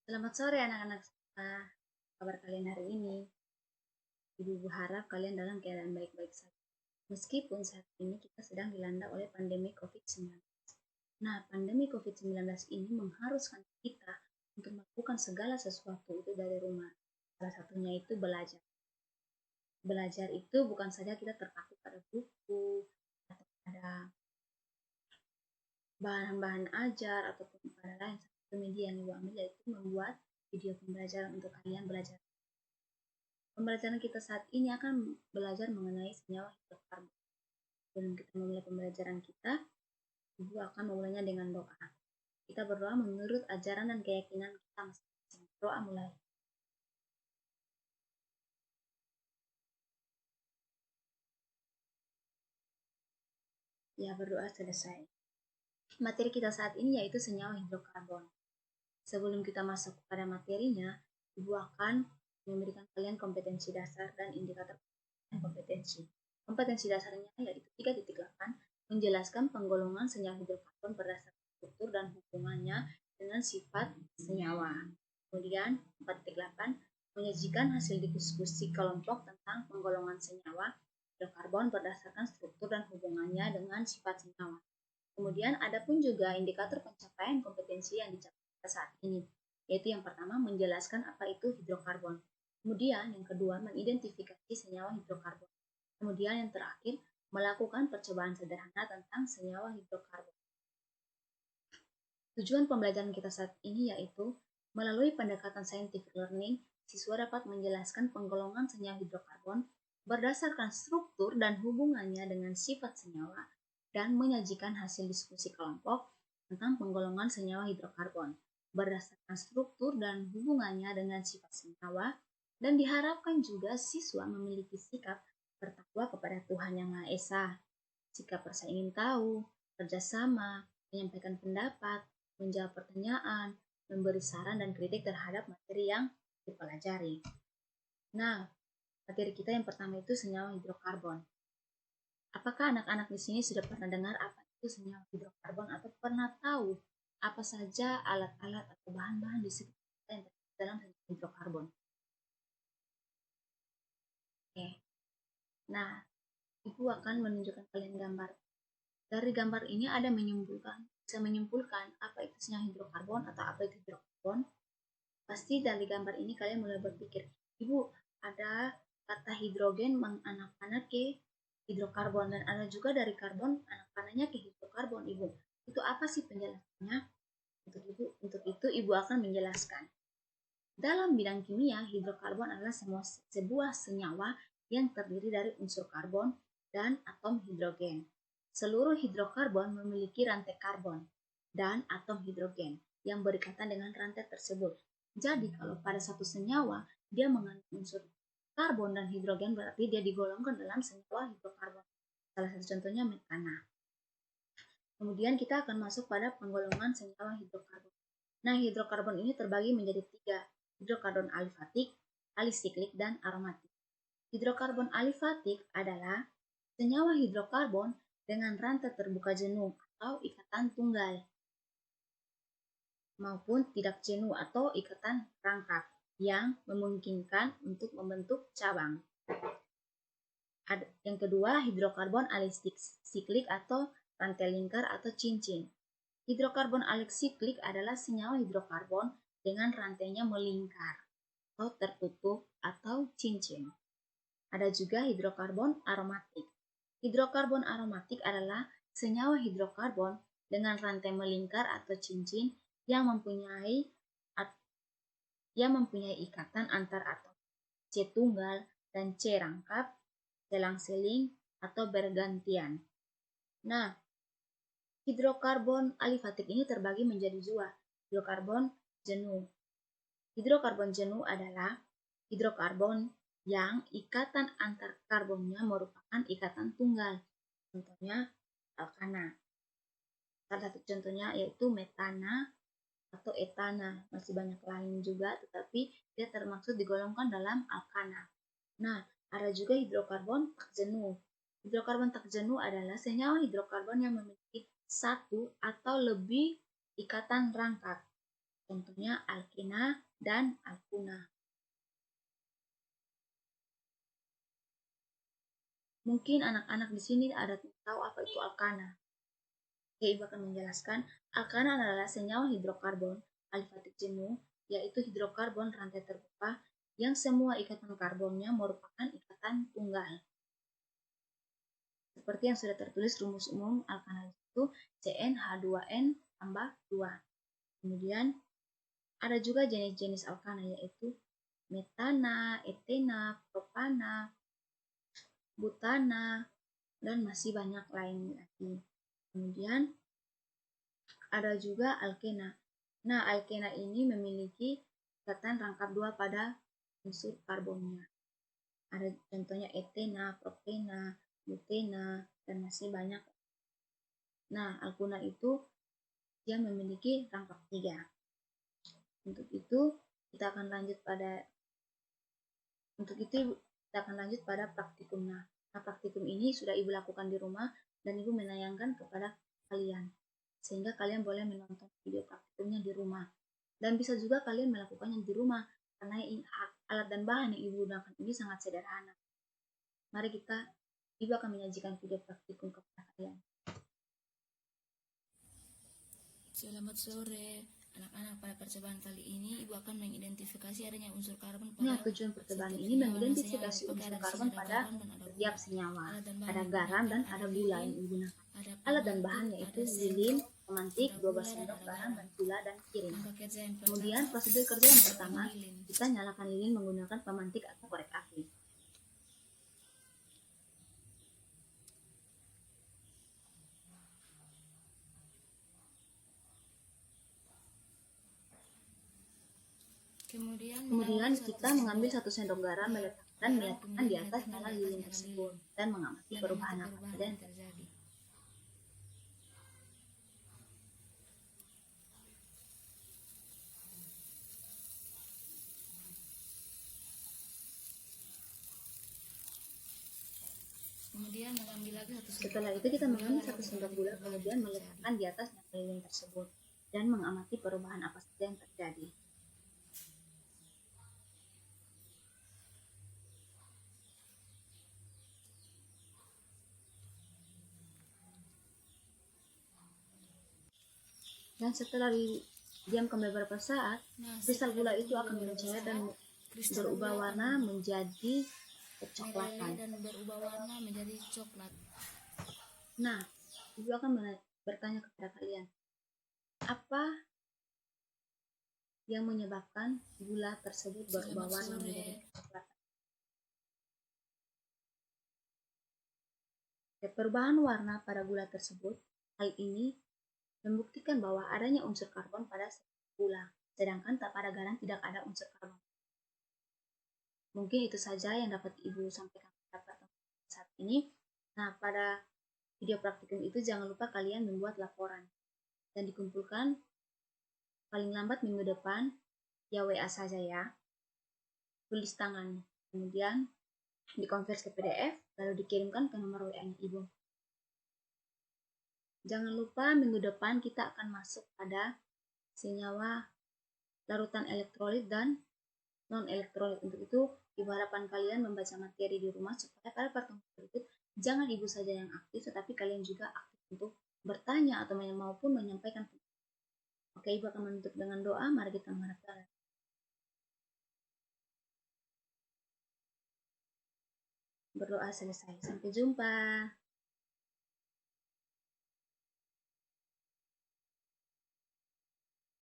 Selamat sore anak-anak semua. Kabar kalian hari ini? Ibu harap kalian dalam keadaan baik-baik saja. Meskipun saat ini kita sedang dilanda oleh pandemi COVID-19. Nah, pandemi COVID-19 ini mengharuskan kita untuk melakukan segala sesuatu itu dari rumah. Salah satunya itu belajar. Belajar itu bukan saja kita terpaku pada buku atau pada bahan-bahan ajar ataupun pada lain. Satu media yang Ibu ambil yaitu membuat video pembelajaran untuk kalian belajar. Pembelajaran kita saat ini akan belajar mengenai senyawa hidrokarbon. Sebelum kita memulai pembelajaran kita, Ibu akan memulainya dengan doa. Kita berdoa menurut ajaran dan keyakinan kita masing-masing. Doa mulai. Ya, berdoa selesai. Materi kita saat ini yaitu senyawa hidrokarbon. Sebelum kita masuk pada materinya, Ibu akan memberikan kalian kompetensi dasar dan indikator kompetensi. Kompetensi dasarnya yaitu 3.8, menjelaskan penggolongan senyawa hidrokarbon berdasarkan struktur dan hubungannya dengan sifat senyawa. Kemudian 4.8, menyajikan hasil diskusi kelompok tentang penggolongan senyawa hidrokarbon berdasarkan struktur dan hubungannya dengan sifat senyawa. Kemudian ada pun juga indikator pencapaian kompetensi yang dicapai saat ini, yaitu yang pertama menjelaskan apa itu hidrokarbon. Kemudian yang kedua mengidentifikasi senyawa hidrokarbon. Kemudian yang terakhir melakukan percobaan sederhana tentang senyawa hidrokarbon. Tujuan pembelajaran kita saat ini yaitu melalui pendekatan scientific learning, siswa dapat menjelaskan penggolongan senyawa hidrokarbon berdasarkan struktur dan hubungannya dengan sifat senyawa dan menyajikan hasil diskusi kelompok tentang penggolongan senyawa hidrokarbon berdasarkan struktur dan hubungannya dengan sifat senyawa, dan diharapkan juga siswa memiliki sikap bertakwa kepada Tuhan Yang Maha Esa, sikap rasa ingin tahu, kerjasama, menyampaikan pendapat, menjawab pertanyaan, memberi saran dan kritik terhadap materi yang dipelajari. Nah, materi kita yang pertama itu senyawa hidrokarbon. Apakah anak-anak di sini sudah pernah dengar apa itu senyawa hidrokarbon atau pernah tahu apa saja alat-alat atau bahan-bahan di sekitar yang terdapat dalam senyawa hidrokarbon? Oke. Nah, Ibu akan menunjukkan kalian gambar. Dari gambar ini ada bisa menyimpulkan apa itu senyawa hidrokarbon atau apa itu hidrokarbon. Pasti dari gambar ini kalian mulai berpikir, Ibu, ada kata hidrogen menganak-anak ke hidrokarbon, dan ada juga dari karbon anak-anaknya ke hidrokarbon. Ibu, itu apa sih penjelasannya? Untuk itu Ibu akan menjelaskan. Dalam bidang kimia, hidrokarbon adalah sebuah senyawa yang terdiri dari unsur karbon dan atom hidrogen. Seluruh hidrokarbon memiliki rantai karbon dan atom hidrogen yang berikatan dengan rantai tersebut. Jadi kalau pada satu senyawa dia mengandung unsur karbon dan hidrogen, berarti dia digolongkan dalam senyawa hidrokarbon. Salah satu contohnya metana. Kemudian kita akan masuk pada penggolongan senyawa hidrokarbon. Nah, hidrokarbon ini terbagi menjadi 3, hidrokarbon alifatik, alisiklik, dan aromatik. Hidrokarbon alifatik adalah senyawa hidrokarbon dengan rantai terbuka jenuh atau ikatan tunggal, maupun tidak jenuh atau ikatan rangkap yang memungkinkan untuk membentuk cabang. Yang kedua, hidrokarbon alisiklik atau rantai lingkar atau cincin. Hidrokarbon alisiklik adalah senyawa hidrokarbon dengan rantainya melingkar atau tertutup atau cincin. Ada juga hidrokarbon aromatik. Hidrokarbon aromatik adalah senyawa hidrokarbon dengan rantai melingkar atau cincin yang mempunyai ikatan antar atom C tunggal dan C rangkap, selang-seling atau bergantian. Nah, hidrokarbon alifatik ini terbagi menjadi 2, hidrokarbon jenuh. Hidrokarbon jenuh adalah hidrokarbon yang ikatan antar karbonnya merupakan ikatan tunggal. Contohnya alkana. Salah satu contohnya yaitu metana atau etana. Masih banyak lain juga, tetapi dia termaksud digolongkan dalam alkana. Nah, ada juga hidrokarbon tak jenuh. Hidrokarbon tak jenuh adalah senyawa hidrokarbon yang memiliki 1 atau lebih ikatan rangkap. Contohnya alkena dan alkuna. Mungkin anak-anak di sini ada tahu apa itu alkana. Oke, Ibu akan menjelaskan. Alkana adalah senyawa hidrokarbon alifatik jenuh, yaitu hidrokarbon rantai terbuka yang semua ikatan karbonnya merupakan ikatan tunggal. Seperti yang sudah tertulis rumus umum alkana itu CnH2n tambah 2. Kemudian ada juga jenis-jenis alkana yaitu metana, etena, propana, butana, dan masih banyak lain lagi. Kemudian ada juga alkena. Nah, alkena ini memiliki ikatan rangkap 2 pada unsur karbonnya. Ada contohnya etena, propena, butena, dan masih banyak. Nah, alkuna itu dia memiliki rangkap 3. Untuk itu kita akan lanjut pada praktikum. Nah, praktikum ini sudah Ibu lakukan di rumah dan Ibu menayangkan kepada kalian, sehingga kalian boleh menonton video praktikumnya di rumah. Dan bisa juga kalian melakukannya di rumah, karena alat dan bahan yang Ibu gunakan ini sangat sederhana. Mari Ibu akan menyajikan video praktikum kepada kalian. Selamat sore anak-anak. Pada percobaan kali ini Ibu akan mengidentifikasi adanya unsur karbon pada tujuan percobaan ini mengidentifikasi unsur karbon pada setiap senyawa. Ada garam dan ada gula yang digunakan. Alat dan bahan yaitu lilin, pemantik, 12 sendok garam dan gula dan kirim. Kemudian prosedur kerja yang pertama, kita nyalakan lilin menggunakan pemantik atau korek api. Kemudian kita mengambil 1 sendok garam dan meletakkan di atas nyala lilin tersebut dan mengamati perubahan apa saja yang terjadi. Setelah itu kita mengambil 1 sendok gula kemudian meletakkan di atas nyala lilin tersebut dan mengamati perubahan apa saja yang terjadi. Dan setelah didiamkan beberapa saat, kristal gula itu akan mencair dan berubah warna menjadi kecoklatan. Nah, Ibu akan bertanya kepada kalian, apa yang menyebabkan gula tersebut berubah warna menjadi kecoklatan? Perubahan warna pada gula tersebut, hal ini membuktikan bahwa adanya unsur karbon pada gula, sedangkan pada garam tidak ada unsur karbon. Mungkin itu saja yang dapat Ibu sampaikan pada saat ini. Nah, pada video praktikum itu jangan lupa kalian membuat laporan dan dikumpulkan paling lambat minggu depan, ya WA saja ya, tulis tangan, kemudian dikonversi ke PDF, lalu dikirimkan ke nomor WA-nya Ibu. Jangan lupa minggu depan kita akan masuk pada senyawa larutan elektrolit dan non-elektrolit. Untuk itu, Ibu harapkan kalian membaca materi di rumah supaya pada pertemuan berikut jangan Ibu saja yang aktif, tetapi kalian juga aktif untuk bertanya atau maupun menyampaikan. Oke, Ibu akan menutup dengan doa. Mari kita menghadap Allah. Berdoa selesai. Sampai jumpa.